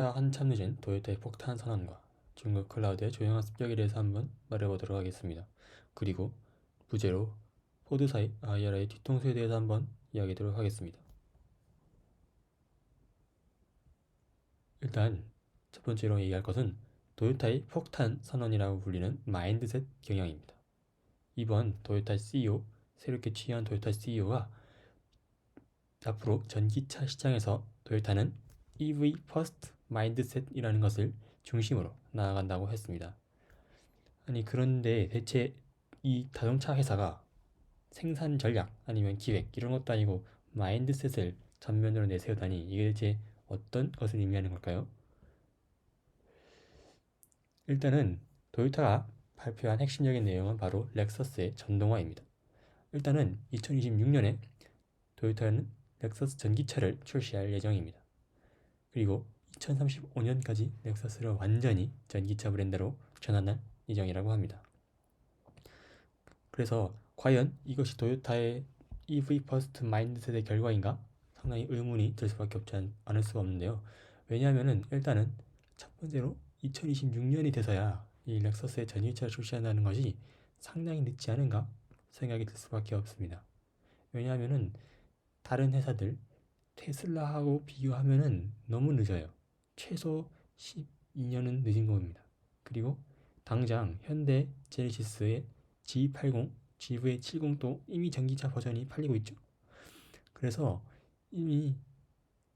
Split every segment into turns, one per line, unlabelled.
한참 늦은 도요타의 폭탄 선언과 중국 클라우드의 조용한 습격에 대해서 한번 말해보도록 하겠습니다. 그리고 부제로 포드사의 IRA 뒤통수에 대해서 한번 이야기하도록 하겠습니다. 일단 첫 번째로 얘기할 것은 도요타의 폭탄 선언이라고 불리는 마인드셋 경향입니다. 이번 도요타 CEO, 새롭게 취임한 도요타 CEO가 앞으로 전기차 시장에서 도요타는 EV 퍼스트 마인드셋이라는 것을 중심으로 나아간다고 했습니다. 아니 그런데 대체 이 자동차 회사가 생산 전략 아니면 기획 이런 것도 아니고 마인드셋을 전면으로 내세우다니 이게 대체 어떤 것을 의미하는 걸까요? 일단은 토요타가 발표한 핵심적인 내용은 바로 렉서스의 전동화입니다. 일단은 2026년에 토요타는 렉서스 전기차를 출시할 예정입니다. 그리고 2035년까지 렉서스를 완전히 전기차 브랜드로 전환할 예정이라고 합니다. 그래서 과연 이것이 토요타의 EV 퍼스트 마인드셋의 결과인가? 상당히 의문이 들 수밖에 않을 수가 없는데요. 왜냐하면은 일단은 첫 번째로 2026년이 돼서야 이 렉서스의 전기차를 출시한다는 것이 상당히 늦지 않은가 생각이 들 수밖에 없습니다. 왜냐하면은 다른 회사들 테슬라하고 비교하면은 너무 늦어요. 최소 12년은 늦은 겁니다. 그리고 당장 현대 제네시스의 G80, GV70도 이미 전기차 버전이 팔리고 있죠. 그래서 이미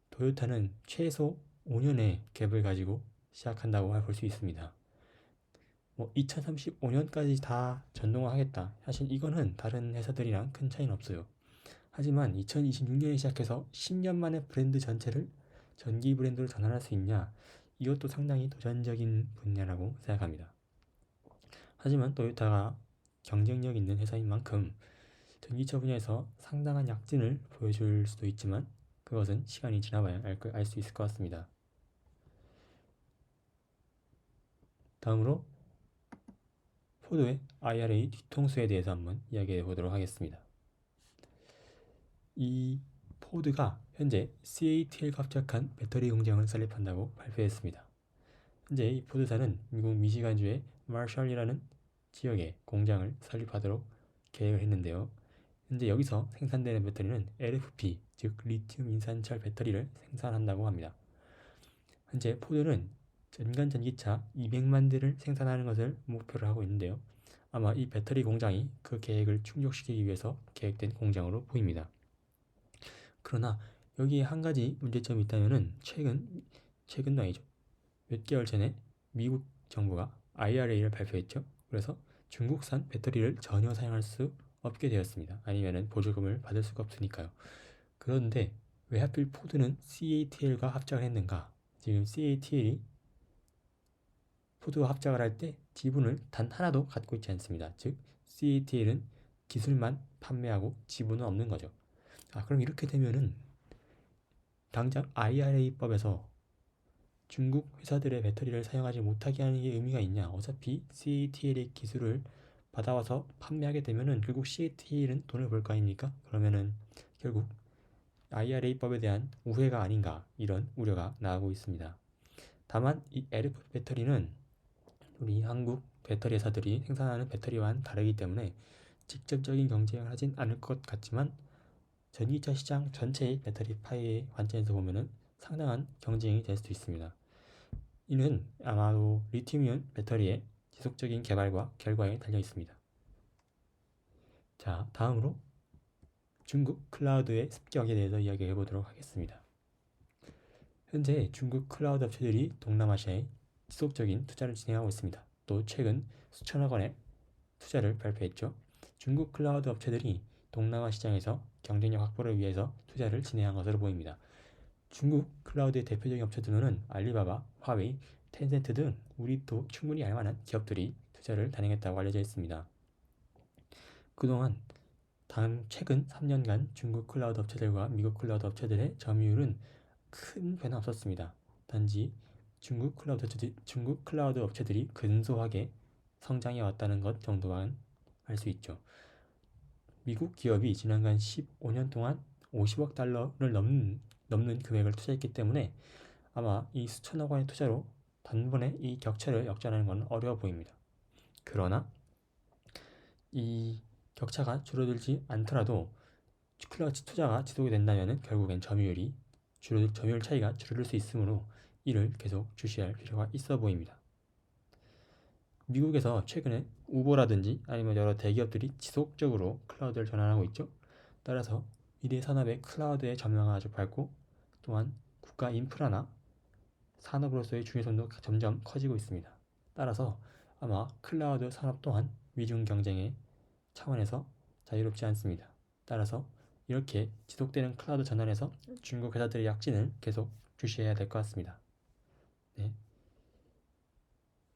토요타는 최소 5년의 갭을 가지고 시작한다고 볼 수 있습니다. 2035년까지 다 전동화하겠다. 사실 이거는 다른 회사들이랑 큰 차이는 없어요. 하지만 2026년에 시작해서 10년 만에 브랜드 전체를 전기 브랜드로 전환할 수 있냐? 이것도 상당히 도전적인 분야라고 생각합니다. 하지만 토요타가 경쟁력 있는 회사인 만큼 전기차 분야에서 상당한 약진을 보여줄 수도 있지만 그것은 시간이 지나봐야 알 수 있을 것 같습니다. 다음으로 포드의 IRA 뒤통수에 대해서 한번 이야기해 보도록 하겠습니다. 이 포드가 현재 CATL과 합작한 배터리 공장을 설립한다고 발표했습니다. 현재 이 포드사는 미국 미시간주의 마셜이라는 지역에 공장을 설립하도록 계획을 했는데요. 현재 여기서 생산되는 배터리는 LFP, 즉 리튬 인산철 배터리를 생산한다고 합니다. 현재 포드는 전간 전기차 200만 대를 생산하는 것을 목표로 하고 있는데요. 아마 이 배터리 공장이 그 계획을 충족시키기 위해서 계획된 공장으로 보입니다. 그러나 여기에 한 가지 문제점이 있다면은 최근도 아니죠. 몇 개월 전에 미국 정부가 IRA를 발표했죠. 그래서 중국산 배터리를 전혀 사용할 수 없게 되었습니다. 아니면은 보조금을 받을 수가 없으니까요. 그런데 왜 하필 포드는 CATL과 합작을 했는가? 지금 CATL이 포드와 합작을 할 때 지분을 단 하나도 갖고 있지 않습니다. 즉 CATL은 기술만 판매하고 지분은 없는 거죠. 그럼 이렇게 되면은 당장 IRA법에서 중국 회사들의 배터리를 사용하지 못하게 하는 게 의미가 있냐? 어차피 CATL의 기술을 받아와서 판매하게 되면은 결국 CATL은 돈을 벌 거 아닙니까? 그러면은 결국 IRA법에 대한 우회가 아닌가 이런 우려가 나오고 있습니다. 다만 이 LFP 배터리는 우리 한국 배터리 회사들이 생산하는 배터리와는 다르기 때문에 직접적인 경쟁을 하진 않을 것 같지만 전기차 시장 전체의 배터리 파이의 관점에서 보면은 상당한 경쟁이 될 수도 있습니다. 이는 아마도 리튬이온 배터리의 지속적인 개발과 결과에 달려 있습니다. 자, 다음으로 중국 클라우드의 습격에 대해서 이야기해 보도록 하겠습니다. 현재 중국 클라우드 업체들이 동남아시아에 지속적인 투자를 진행하고 있습니다. 또 최근 수천억 원의 투자를 발표했죠. 중국 클라우드 업체들이 동남아 시장에서 경쟁력 확보를 위해서 투자를 진행한 것으로 보입니다. 중국 클라우드의 대표적인 업체들로는 알리바바, 화웨이, 텐센트 등 우리도 충분히 알만한 기업들이 투자를 단행했다고 알려져 있습니다. 그동안 최근 3년간 중국 클라우드 업체들과 미국 클라우드 업체들의 점유율은 큰 변화 없었습니다. 단지 중국 클라우드 업체들이 근소하게 성장해 왔다는 것 정도만 알 수 있죠. 미국 기업이 지난간 15년 동안 50억 달러를 넘는 금액을 투자했기 때문에 아마 이 수천억 원의 투자로 단번에 이 격차를 역전하는 건 어려워 보입니다. 그러나 이 격차가 줄어들지 않더라도 클러치 투자가 지속이 된다면 결국엔 점유율 차이가 줄어들 수 있으므로 이를 계속 주시할 필요가 있어 보입니다. 미국에서 최근에 우버라든지 아니면 여러 대기업들이 지속적으로 클라우드를 전환하고 있죠. 따라서 미래 산업의 클라우드의 전망은 아주 밝고 또한 국가 인프라나 산업으로서의 중요성도 점점 커지고 있습니다. 따라서 아마 클라우드 산업 또한 미중 경쟁의 차원에서 자유롭지 않습니다. 따라서 이렇게 지속되는 클라우드 전환에서 중국 회사들의 약진을 계속 주시해야 될 것 같습니다. 네,